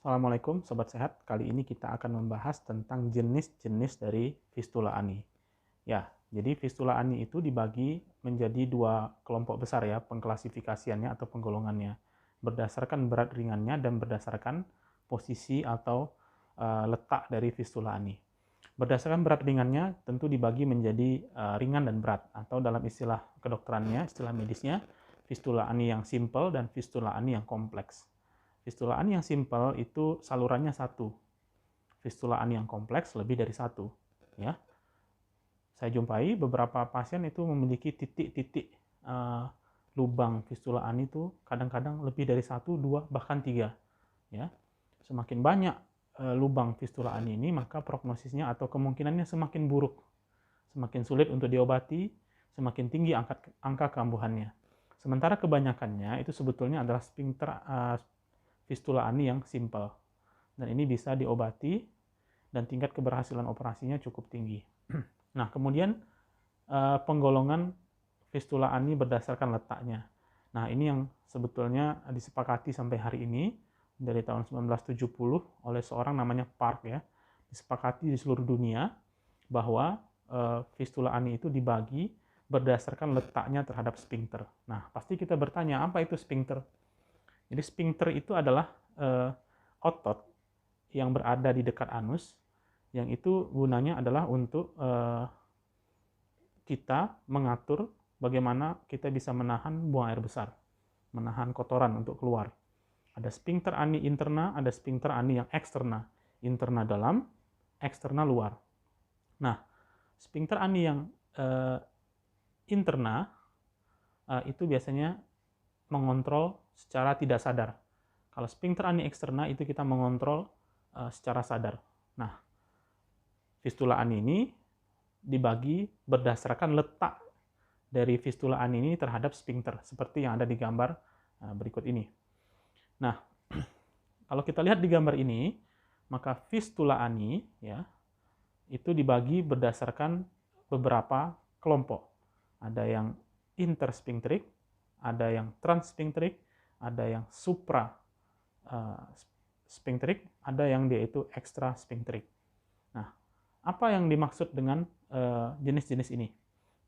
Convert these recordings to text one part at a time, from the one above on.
Assalamualaikum Sobat Sehat, kali ini kita akan membahas tentang jenis-jenis dari fistula ani. Ya, jadi fistula ani itu dibagi menjadi dua kelompok besar ya, pengklasifikasiannya atau penggolongannya. Berdasarkan berat ringannya dan berdasarkan posisi atau letak dari fistula ani. Berdasarkan berat ringannya tentu dibagi menjadi ringan dan berat, atau dalam istilah kedokterannya, istilah medisnya, fistula ani yang simple dan fistula ani yang kompleks. Fistula ani yang simple itu salurannya satu. Fistula ani yang kompleks lebih dari satu. Ya, saya jumpai beberapa pasien itu memiliki titik-titik lubang fistula ani itu kadang-kadang lebih dari satu, dua, bahkan tiga. Ya, semakin banyak lubang fistula ani ini, maka prognosisnya atau kemungkinannya semakin buruk, semakin sulit untuk diobati, semakin tinggi angka kekambuhannya. Sementara kebanyakannya itu sebetulnya adalah sphincter fistula ani yang simple. Dan ini bisa diobati dan tingkat keberhasilan operasinya cukup tinggi. Nah, kemudian penggolongan fistula ani berdasarkan letaknya. Nah, ini yang sebetulnya disepakati sampai hari ini dari tahun 1970 oleh seorang namanya Park ya. Disepakati di seluruh dunia bahwa fistula ani itu dibagi berdasarkan letaknya terhadap sphincter. Nah, pasti kita bertanya, apa itu sphincter? Jadi sphincter itu adalah otot yang berada di dekat anus, yang itu gunanya adalah untuk kita mengatur bagaimana kita bisa menahan buang air besar, menahan kotoran untuk keluar. Ada sphincter ani interna, ada sphincter ani yang eksterna. Interna dalam, eksterna luar. Nah, sphincter ani yang interna itu biasanya mengontrol secara tidak sadar. Kalau sphincter ani eksterna itu kita mengontrol secara sadar. Nah, fistula ani ini dibagi berdasarkan letak dari fistula ani ini terhadap sphincter, seperti yang ada di gambar berikut ini. Nah, kalau kita lihat di gambar ini, maka fistula ani ya itu dibagi berdasarkan beberapa kelompok. Ada yang intersphincteric, ada yang transsphincteric, ada yang supra sphincteric, ada yang dia itu extra sphincteric. Nah, apa yang dimaksud dengan jenis-jenis ini?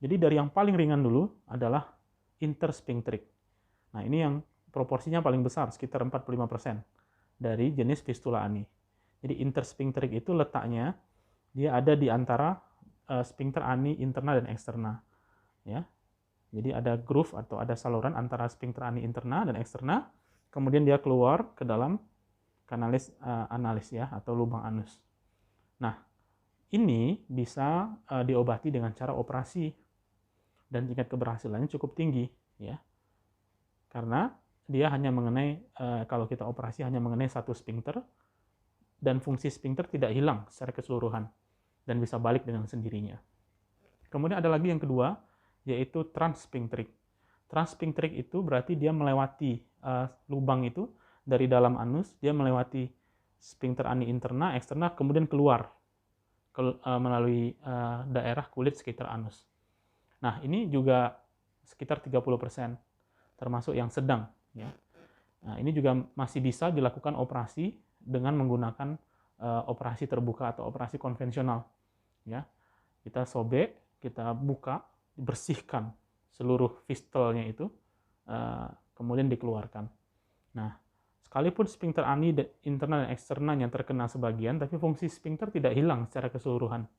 Jadi dari yang paling ringan dulu adalah intersphincteric. Nah, ini yang proporsinya paling besar, sekitar 45% dari jenis fistula ani. Jadi intersphincteric itu letaknya dia ada di antara sphincter ani interna dan eksterna. Ya, jadi ada groove atau ada saluran antara sphincter ani interna dan eksterna, kemudian dia keluar ke dalam kanalis analis ya, atau lubang anus. Nah, ini bisa diobati dengan cara operasi dan tingkat keberhasilannya cukup tinggi ya. Karena dia hanya mengenai kalau kita operasi hanya mengenai satu sphincter dan fungsi sphincter tidak hilang secara keseluruhan dan bisa balik dengan sendirinya. Kemudian ada lagi yang kedua, yaitu transsphincteric. Transsphincteric itu berarti dia melewati lubang itu dari dalam anus, dia melewati sphincter ani interna, eksterna, kemudian keluar melalui daerah kulit sekitar anus. Nah, ini juga sekitar 30%, termasuk yang sedang. Ya. Nah, ini juga masih bisa dilakukan operasi dengan menggunakan operasi terbuka atau operasi konvensional. Ya. Kita sobek, kita buka, bersihkan seluruh fistulnya itu, kemudian dikeluarkan. Nah, sekalipun sphincter ani interna dan eksterna yang terkena sebagian, tapi fungsi sphincter tidak hilang secara keseluruhan.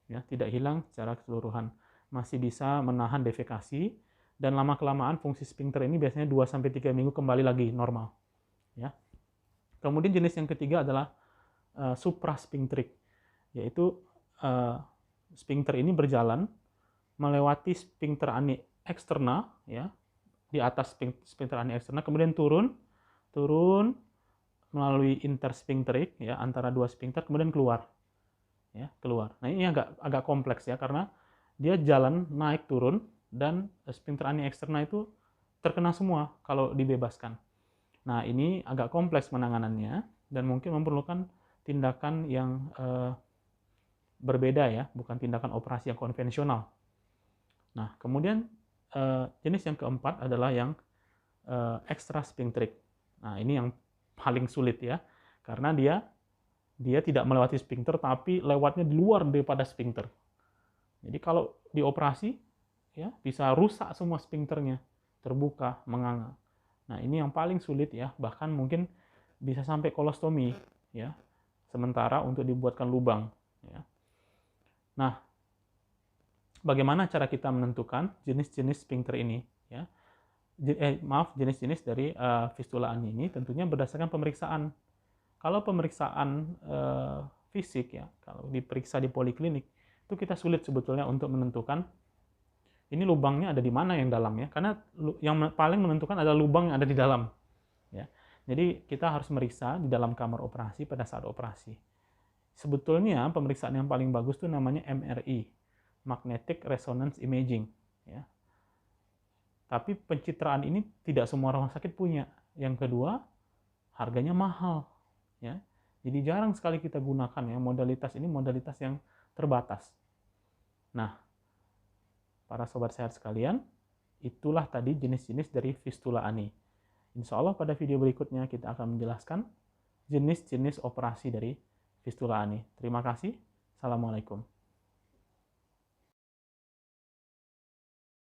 Ya, tidak hilang secara keseluruhan. Masih bisa menahan defekasi, dan lama-kelamaan fungsi sphincter ini biasanya 2-3 minggu kembali lagi normal. Ya. Kemudian jenis yang ketiga adalah suprasphincteric, yaitu sphincter ini berjalan melewati sphincter ani eksterna ya, di atas sphincter ani eksterna, kemudian turun melalui intersphincteric ya, antara dua sphincter, kemudian keluar. Ya, keluar. Nah, ini agak kompleks ya, karena dia jalan naik turun dan sphincter ani eksterna itu terkena semua kalau dibebaskan. Nah, ini agak kompleks penanganannya dan mungkin memerlukan tindakan yang berbeda ya, bukan tindakan operasi yang konvensional. Nah, kemudian jenis yang keempat adalah yang extrasphincteric. Nah, ini yang paling sulit ya, karena dia tidak melewati sphincter tapi lewatnya di luar daripada sphincter. Jadi kalau dioperasi ya bisa rusak semua sphincternya, terbuka, menganga. Nah, ini yang paling sulit ya, bahkan mungkin bisa sampai kolostomi ya. Sementara untuk dibuatkan lubang ya. Nah, bagaimana cara kita menentukan jenis-jenis sphincter ini ya? Jenis-jenis dari fistula ani ini tentunya berdasarkan pemeriksaan. Kalau pemeriksaan fisik ya, kalau diperiksa di poliklinik, itu kita sulit sebetulnya untuk menentukan ini lubangnya ada di mana yang dalam ya, karena yang paling menentukan adalah lubang yang ada di dalam. Ya. Jadi kita harus meriksa di dalam kamar operasi pada saat operasi. Sebetulnya pemeriksaan yang paling bagus itu namanya MRI, Magnetic Resonance Imaging. Ya. Tapi pencitraan ini tidak semua rumah sakit punya. Yang kedua, harganya mahal. Ya. Jadi jarang sekali kita gunakan ya, modalitas ini modalitas yang terbatas. Nah, para sobat sehat sekalian, itulah tadi jenis-jenis dari fistula ani. Insya Allah pada video berikutnya kita akan menjelaskan jenis-jenis operasi dari fistula ani. Terima kasih. Assalamualaikum.